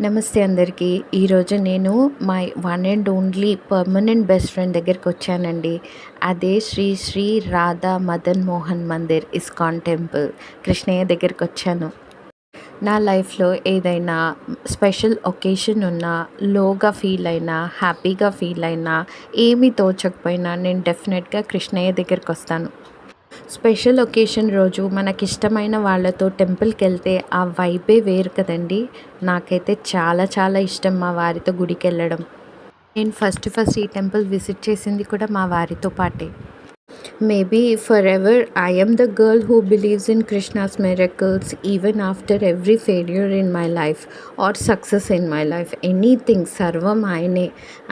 నమస్తే అందరికీ. ఈరోజు నేను my one and only permanent best friend దగ్గరికి వచ్చానండి. అదే శ్రీ శ్రీ రాధా మదన్ మోహన్ మందిర్ ఇస్కాన్ టెంపుల్ కృష్ణయ్య దగ్గరికి వచ్చాను. నా లైఫ్లో ఏదైనా స్పెషల్ ఒకేషన్ ఉన్నా, లోగా ఫీల్ అయినా, హ్యాపీగా ఫీల్ అయినా, ఏమీ తోచకపోయినా నేను డెఫినెట్గా కృష్ణయ్య దగ్గరికి వస్తాను. స్పెషల్ ఒకేషన్ రోజు మనకిష్టమైన వాళ్ళతో టెంపుల్కి వెళ్తే ఆ వైబే వేరు కదండి. నాకైతే చాలా చాలా ఇష్టం మా వారితో గుడికి వెళ్ళడం. నేను ఫస్ట్ ఈ టెంపుల్ విజిట్ చేసింది కూడా మా వారితో పాటే. Maybe for ever I am the girl who believes in Krishna's miracles even after every failure in my life or success in my life. Anything సర్వం ఆయనే,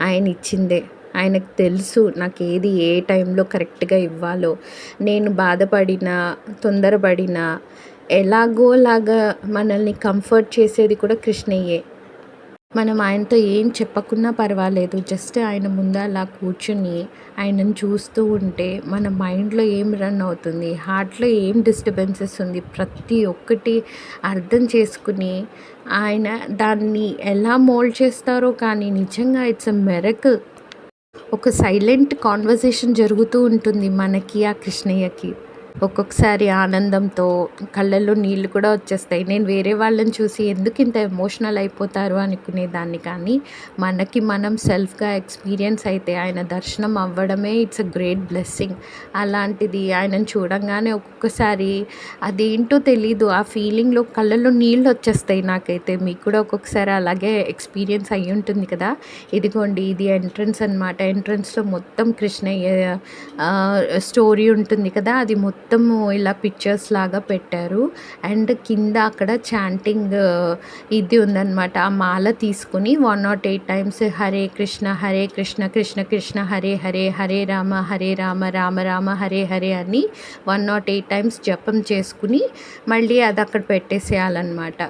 ఆయన ఇచ్చిందే. ఆయనకు తెలుసు నాకు ఏది ఏ టైంలో కరెక్ట్గా ఇవ్వాలో. నేను బాధపడినా, తొందరపడినా, ఎలాగోలాగా మనల్ని కంఫర్ట్ చేసేది కూడా కృష్ణయ్యే. మనం ఆయనతో ఏం చెప్పకున్నా పర్వాలేదు, జస్ట్ ఆయన ముందు అలా కూర్చుని ఆయనను చూస్తూ ఉంటే మన మైండ్లో ఏం రన్ అవుతుంది, హార్ట్లో ఏం డిస్టర్బెన్సెస్ ఉంది, ప్రతి ఒక్కటి అర్థం చేసుకుని ఆయన దాన్ని ఎలా మోల్డ్ చేస్తారో. కానీ నిజంగా ఇట్స్ ఎ మిరకిల్. ఒక సైలెంట్ కాన్వర్సేషన్ జరుగుతూ ఉంటుంది మనకి ఆ కృష్ణయ్యకి. ఒక్కొక్కసారి ఆనందంతో కళ్ళల్లో నీళ్ళు కూడా వచ్చేస్తాయి. నేను వేరే వాళ్ళని చూసి ఎందుకు ఇంత ఎమోషనల్ అయిపోతారు అనుకునేదాన్ని, కానీ మనకి మనం సెల్ఫ్గా ఎక్స్పీరియన్స్ అయితే ఆయన దర్శనం అవ్వడమే ఇట్స్ అ గ్రేట్ బ్లెస్సింగ్. అలాంటిది ఆయనను చూడంగానే ఒక్కొక్కసారి అదేంటో తెలీదు, ఆ ఫీలింగ్లో కళ్ళల్లో నీళ్ళు వచ్చేస్తాయి నాకైతే. మీకు కూడా ఒక్కొక్కసారి అలాగే ఎక్స్పీరియన్స్ అయ్యి ఉంటుంది కదా. ఇదిగోండి, ఇది ఎంట్రన్స్ అనమాట. ఎంట్రన్స్లో మొత్తం కృష్ణయ్య స్టోరీ ఉంటుంది కదా, అది మొత్తము ఇలా పిక్చర్స్ లాగా పెట్టారు. అండ్ కింద అక్కడ చాంటింగ్ ఇది ఉందన్నమాట. ఆ మాల తీసుకుని 108 టైమ్స్ హరే కృష్ణ కృష్ణ కృష్ణ హరే హరే, హరే రామ రామ రామ హరే హరే అని 108 టైమ్స్ జపం చేసుకుని మళ్ళీ అది అక్కడ పెట్టేసేయాలన్నమాట.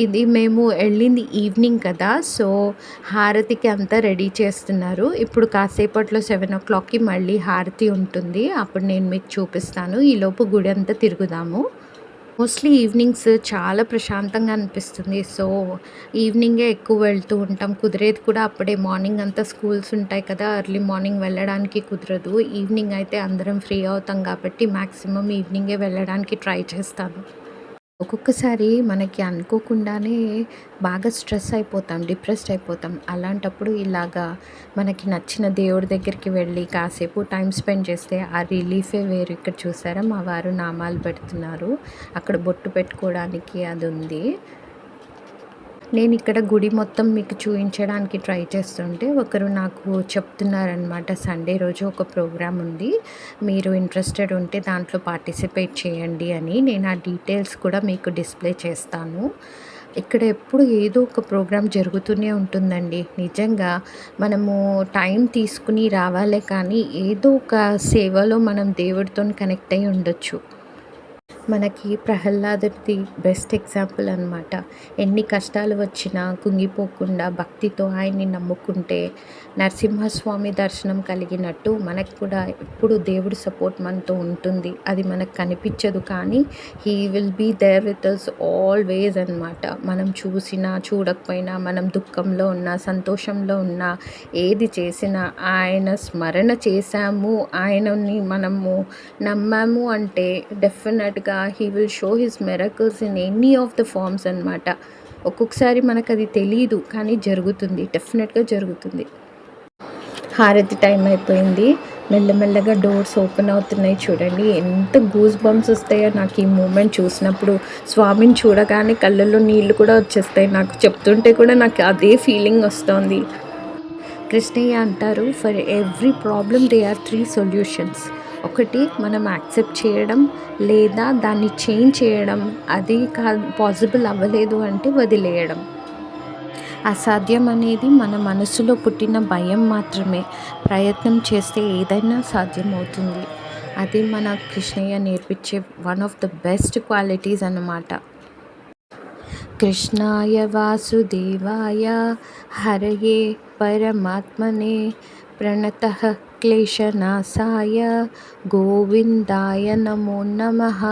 ఇది మేము వెళ్ళింది ఈవినింగ్ కదా, సో హారతికి అంతా రెడీ చేస్తున్నారు. ఇప్పుడు కాసేపట్లో 7 o'clockకి మళ్ళీ హారతి ఉంటుంది. అప్పుడు నేను మీకు చూపిస్తాను. ఈలోపు గుడి అంతా తిరుగుదాము. మోస్ట్లీ ఈవినింగ్స్ చాలా ప్రశాంతంగా అనిపిస్తుంది. సో ఈవినింగే ఎక్కువ వెళ్తూ ఉంటాం. కుదిరేది కూడా అప్పుడే. మార్నింగ్ అంతా స్కూల్స్ ఉంటాయి కదా, ఎర్లీ మార్నింగ్ వెళ్ళడానికి కుదరదు. ఈవినింగ్ అయితే అందరం ఫ్రీ అవుతాం కాబట్టి మ్యాక్సిమం ఈవినింగే వెళ్ళడానికి ట్రై చేస్తాను. ఒక్కొక్కసారి మనకి అనుకోకుండానే బాగా స్ట్రెస్ అయిపోతాం, డిప్రెస్డ్ అయిపోతాం. అలాంటప్పుడు ఇలాగా మనకి నచ్చిన దేవుడి దగ్గరికి వెళ్ళి కాసేపు టైం స్పెండ్ చేస్తే ఆ రిలీఫే వేరు. ఇక్కడ చూసారా మా వారు నామాలు పెడుతున్నారు. అక్కడ బొట్టు పెట్టుకోవడానికి అది ఉంది. నేను ఇక్కడ గుడి మొత్తం మీకు చూపించడానికి ట్రై చేస్తుంటే ఒకరు నాకు చెప్తున్నారనమాట, సండే రోజు ఒక ప్రోగ్రామ్ ఉంది, మీరు ఇంట్రెస్టెడ్ ఉంటే దాంట్లో పార్టిసిపేట్ చేయండి అని. నేను ఆ డీటెయిల్స్ కూడా మీకు డిస్ప్లే చేస్తాను. ఇక్కడ ఎప్పుడు ఏదో ఒక ప్రోగ్రామ్ జరుగుతూనే ఉంటుందండి. నిజంగా మనము టైం తీసుకుని రావాలే, కానీ ఏదో ఒక సేవలో మనం దేవుడితో కనెక్ట్ అయ్యి ఉండొచ్చు. మనకి ప్రహ్లాదుడిది బెస్ట్ ఎగ్జాంపుల్ అనమాట. ఎన్ని కష్టాలు వచ్చినా కుంగిపోకుండా భక్తితో ఆయన్ని నమ్ముకుంటే నరసింహస్వామి దర్శనం కలిగినట్టు మనకు కూడా ఎప్పుడు దేవుడి సపోర్ట్ మనతో ఉంటుంది. అది మనకు కనిపించదు, కానీ he will be there with us always అనమాట. మనం చూసినా చూడకపోయినా, మనం దుఃఖంలో ఉన్నా సంతోషంలో ఉన్నా, ఏది చేసినా ఆయన స్మరణ చేశాము, ఆయనని మనము నమ్మాము అంటే డెఫినెట్గా he will show his miracles in any of the forms అనమాట. ఒక్కొక్కసారి మనకు అది తెలీదు, కానీ జరుగుతుంది, డెఫినెట్గా జరుగుతుంది. హారతి టైం అయిపోయింది. మెల్లమెల్లగా డోర్స్ ఓపెన్ అవుతున్నాయి. చూడండి ఎంత గూస్ బంప్స్ వస్తాయో నాకు ఈ మూమెంట్ చూసినప్పుడు. స్వామిని చూడగానే కళ్ళల్లో నీళ్ళు కూడా వచ్చేస్తాయి. నాకు చెప్తుంటే కూడా నాకు అదే ఫీలింగ్ వస్తుంది. కృష్ణయ్య అంటారు, for every problem they are 3 solutions. ఒకటి మనం యాక్సెప్ట్ చేయడం, లేదా దాన్ని చేంజ్ చేయడం, అది పాసిబుల్ అవ్వలేదు అంటే వదిలేయడం. అసాధ్యం అనేది మన మనసులో పుట్టిన భయం మాత్రమే. ప్రయత్నం చేస్తే ఏదైనా సాధ్యమవుతుంది. అది మన కృష్ణయ్య నేర్పించే one of the best qualities అన్నమాట. కృష్ణాయ వాసుదేవాయ హరయే పరమాత్మనే ప్రణతః క్లేశనాశాయ గోవిందాయ నమో నమః.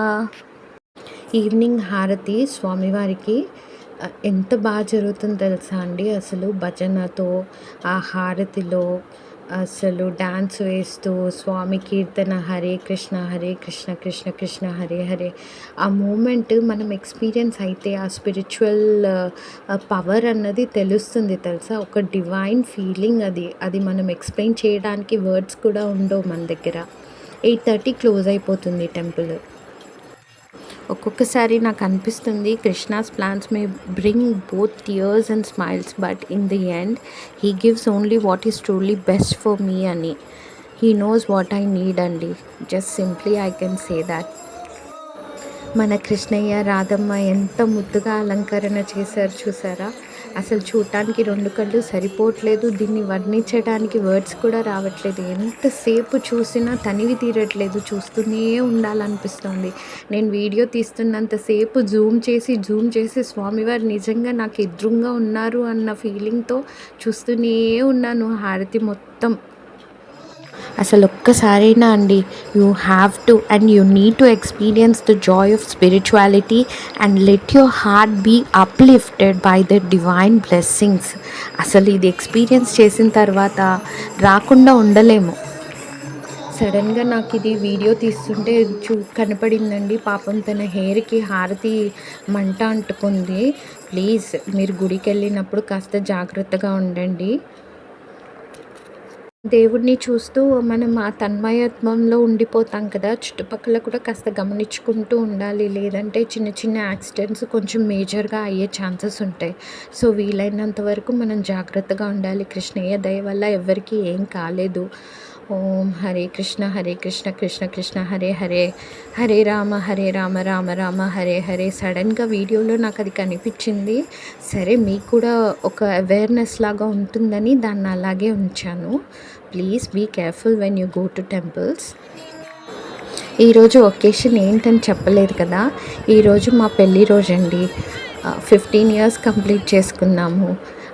ఈవినింగ్ హారతి స్వామివారికి ఎంత జరుగుతుందో తెలుసా అండి అసలు భజనతో, ఆ హారతిలో అసలు డాన్స్ వేస్తూ స్వామి కీర్తన హరే కృష్ణ కృష్ణ కృష్ణ హరే హరే. ఆ మూమెంట్ మనం ఎక్స్‌పీరియన్స్ అయితే ఆ స్పిరిచ్యువల్ పవర్ అన్నది తెలుస్తుంది తెలుసా? ఒక డివైన్ ఫీలింగ్ అది. అది మనం ఎక్స్‌ప్లెయిన్ చేయడానికి వర్డ్స్ కూడా ఉండవు మన దగ్గర. 8:30 క్లోజ్ అయిపోతుంది టెంపుల్. ఒక్కొక్కసారి నాకు అనిపిస్తుంది Krishna's plans may bring both tears and smiles but in the end he gives only what is truly best for me అని. He knows what I need అండి. Just simply I can say that. మన కృష్ణయ్య రాధమ్మ ఎంత ముద్దుగా అలంకరణ చేశారు చూసారా? అసలు చూడటానికి 2 కళ్ళు సరిపోవట్లేదు. దీన్ని వర్ణించడానికి వర్డ్స్ కూడా రావట్లేదు. ఎంతసేపు చూసినా తనివి తీరట్లేదు. చూస్తూనే ఉండాలనిపిస్తోంది. నేను వీడియో తీస్తున్నంతసేపు జూమ్ చేసి స్వామివారు నిజంగా నాకు ఎదురుంగా ఉన్నారు అన్న ఫీలింగ్‌తో చూస్తూనే ఉన్నాను హారతి మొత్తం. అసలు ఒక్కసారైనా అండి, you have to and you need to experience the joy of spirituality and let your heart be uplifted by the divine blessings. అసలు ఇది ఎక్స్పీరియన్స్ చేసిన తర్వాత రాకుండా ఉండలేము. సడన్గా నాకు ఇది వీడియో తీస్తుంటే కనపడిందండి. పాపం తన హెయిర్కి హారతి మంట అంటుకుంది. ప్లీజ్ మీరు గుడికి వెళ్ళినప్పుడు కాస్త జాగ్రత్తగా ఉండండి. దేవుడిని చూస్తూ మనం ఆ తన్మయత్వంలో ఉండిపోతాం కదా! చుట్టుపక్కల కూడా కాస్త గమనించుకుంటూ ఉండాలి. లేదంటే చిన్న చిన్న యాక్సిడెంట్స్ కొంచెం మేజర్‌గా అయ్యే ఛాన్సెస్ ఉంటాయి. సో, వీలైనంత వరకు మనం జాగ్రత్తగా ఉండాలి. కృష్ణయ్య దయ వల్ల ఎవ్వరికీ ఏం కాలేదు. ఓం హరే కృష్ణ కృష్ణ కృష్ణ హరే హరే, హరే రామ రామ రామ హరే హరే. సడన్‌గా వీడియోలో నాకు అది కనిపించింది. సరే మీకు కూడా ఒక అవేర్‌నెస్ లాగా ఉంటుందని దాన్ని అలాగే ఉంచాను. Please be careful when you go to temples. ఈరోజు ఒకేషన్ ఏంటని చెప్పలేదు కదా. ఈరోజు మా పెళ్ళి రోజండి. 15 ఇయర్స్ కంప్లీట్ చేసుకున్నాము.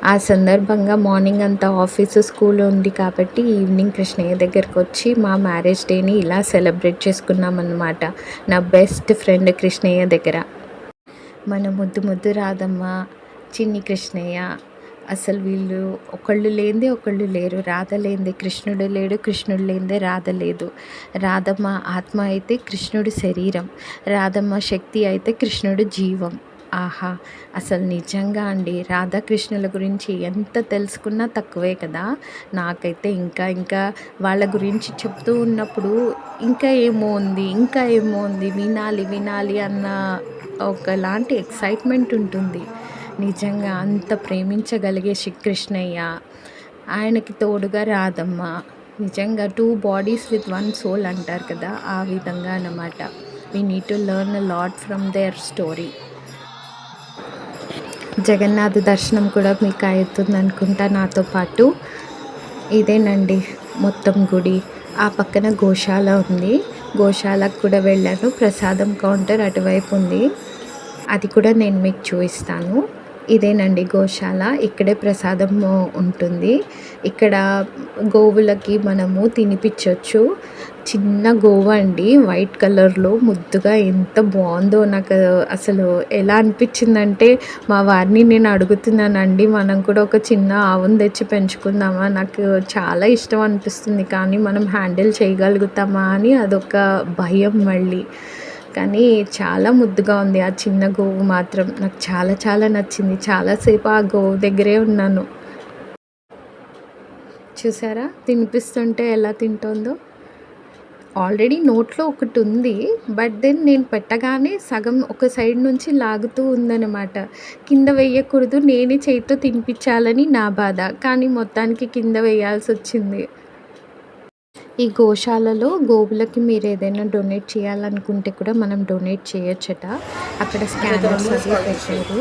ఆ సందర్భంగా మార్నింగ్ అంతా ఆఫీసు స్కూల్ ఉంది కాబట్టి ఈవినింగ్ కృష్ణయ్య దగ్గరకు వచ్చి మా మ్యారేజ్ డేని ఇలా సెలబ్రేట్ చేసుకున్నామన్నమాట. నా బెస్ట్ ఫ్రెండ్ కృష్ణయ్య దగ్గర. మన ముద్దు రాధమ్మ, చిన్ని కృష్ణయ్య, అసలు వీళ్ళు ఒకళ్ళు లేనిదే ఒకళ్ళు లేరు. రాధ లేనిదే కృష్ణుడు లేడు, కృష్ణుడు లేనిదే రాధ లేదు. రాధమ్మ ఆత్మ అయితే కృష్ణుడి శరీరం, రాధమ్మ శక్తి అయితే కృష్ణుడు జీవం. ఆహా! అసలు నిజంగా అండి రాధాకృష్ణుల గురించి ఎంత తెలుసుకున్నా తక్కువే కదా. నాకైతే ఇంకా వాళ్ళ గురించి చెప్తూ ఉన్నప్పుడు ఇంకా ఏమో ఉంది వినాలి అన్న ఒకలాంటి ఎక్సైట్మెంట్ ఉంటుంది. నిజంగా అంత ప్రేమించగలిగే కృష్ణయ్య, ఆయనకి తోడుగా రాధమ్మ, నిజంగా 2 బాడీస్ విత్ 1 సోల్ అంటారు కదా, ఆ విధంగా అన్నమాట. We need to learn a lot from there story. Jagannath దర్శనం కూడా మీకు అవుతుంది అనుకుంటా నాతో పాటు. ఇదేనండి మొత్తం గుడి. ఆ పక్కన గోశాల ఉంది. గోశాలకు కూడా వెళ్ళాను. ప్రసాదం కౌంటర్ అటువైపు ఉంది. అది కూడా నేను మీకు చూపిస్తాను. ఇదేనండి గోశాల. ఇక్కడే ప్రసాదం ఉంటుంది. ఇక్కడ గోవులకి మనము తినిపించవచ్చు. చిన్న గోవు అండి, వైట్ కలర్లో ముద్దుగా ఎంత బాగుందో. నాకు అసలు ఎలా అనిపించిందంటే మా వారిని నేను అడుగుతున్నానండి, మనం కూడా ఒక చిన్న ఆవును తెచ్చి పెంచుకుందామా, నాకు చాలా ఇష్టం అనిపిస్తుంది కానీ మనం హ్యాండిల్ చేయగలుగుతామా అని అదొక భయం మళ్ళీ. కానీ చాలా ముద్దుగా ఉంది ఆ చిన్న గోవు మాత్రం. నాకు చాలా నచ్చింది. చాలాసేపు ఆ గోవు దగ్గరే ఉన్నాను. చూసారా తినిపిస్తుంటే ఎలా తింటుందో. ఆల్రెడీ నోట్లో ఒకటి ఉంది. బట్ దెన్ నేను పెట్టగానే సగం ఒక సైడ్ నుంచి లాగుతూ ఉందన్నమాట. కింద వేయకూడదు, నేనే చేతితో తినిపించాలని నా బాధ. కానీ మొత్తానికి కింద వేయాల్సి వచ్చింది. ఈ గోశాలలో గోవులకి మీరు ఏదైనా డొనేట్ చేయాలనుకుంటే కూడా మనం డొనేట్ చేయొచ్చట. అక్కడ స్కానర్స్ అవి పెట్టారు.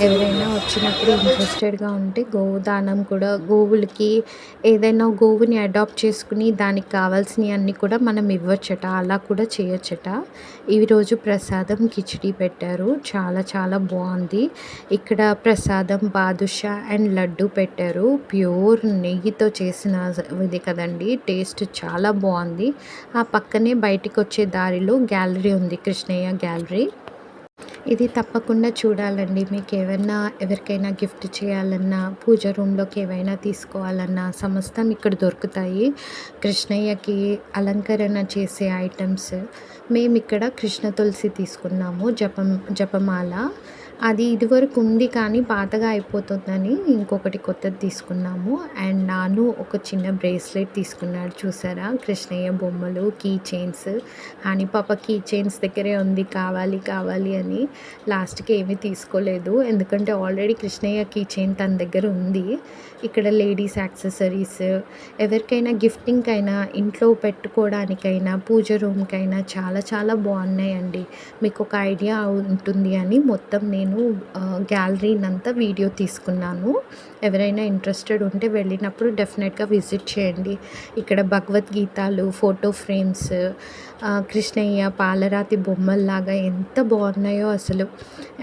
ఎవరైనా వచ్చినప్పుడు ఇంట్రెస్టెడ్గా ఉంటే గోవు దానం కూడా, గోవులకి ఏదైనా గోవుని అడాప్ట్ చేసుకుని దానికి కావాల్సినవి అన్నీ కూడా మనం ఇవ్వచ్చట. అలా కూడా చేయొచ్చట. ఈరోజు ప్రసాదం కిచిడి పెట్టారు. చాలా బాగుంది. ఇక్కడ ప్రసాదం బాదుషా అండ్ లడ్డు పెట్టారు. ప్యూర్ నెయ్యితో చేసిన ఇది కదండి. టేస్ట్ చాలా బాగుంది. ఆ పక్కనే బయటికి వచ్చే దారిలో గ్యాలరీ ఉంది, కృష్ణయ్య గ్యాలరీ. ఇది తప్పకుండా చూడాలండి. మీకేవన్నా ఎవరికైనా గిఫ్ట్ చేయాలన్నా, పూజ రూమ్‌లోకి ఏవైనా తీసుకోవాలన్నా సమస్తం ఇక్కడ దొరుకుతాయి. కృష్ణయ్యకి అలంకరణ చేసే ఐటెమ్స్. మేమిక్కడ కృష్ణ తులసి తీసుకున్నాము. జపమాల. అది ఇదివరకు ఉంది కానీ పాతగా అయిపోతుందని ఇంకొకటి కొత్తది తీసుకున్నాము. అండ్ నాను ఒక చిన్న బ్రేస్లెట్ తీసుకున్నాడు చూసారా? కృష్ణయ్య బొమ్మలు, కీ చైన్స్. హాని పాప కీ చైన్స్ దగ్గరే ఉంది కావాలి, కావాలి అని. లాస్ట్‌కి ఏమీ తీసుకోలేదు. ఎందుకంటే ఆల్రెడీ కృష్ణయ్య కీ చైన్ తన దగ్గర ఉంది. ఇక్కడ లేడీస్ యాక్సెసరీస్, ఎవరికైనా గిఫ్టింగ్‌కైనా, ఇంట్లో పెట్టుకోవడానికైనా, పూజ రూమ్‌కైనా చాలా చాలా బాగున్నాయండి. మీకు ఒక ఐడియా ఉంటుంది అని మొత్తం నేను గ్యాలరీనంతా వీడియో తీసుకున్నాను. ఎవరైనా ఇంట్రెస్టెడ్ ఉంటే వెళ్ళినప్పుడు డెఫినెట్‌గా విజిట్ చేయండి. ఇక్కడ భగవద్గీతాలు, ఫోటో ఫ్రేమ్స్, కృష్ణయ్య పాలరాతి బొమ్మల్లాగా ఎంత బాగున్నాయో అసలు.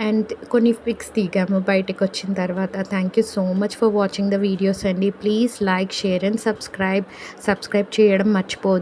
అండ్ కొన్ని పిక్స్ దిగాము బయటకొచ్చిన తర్వాత. Thank you so much for watching the videos అండి. Please like, share and subscribe చేయడం మర్చిపోవద్దు.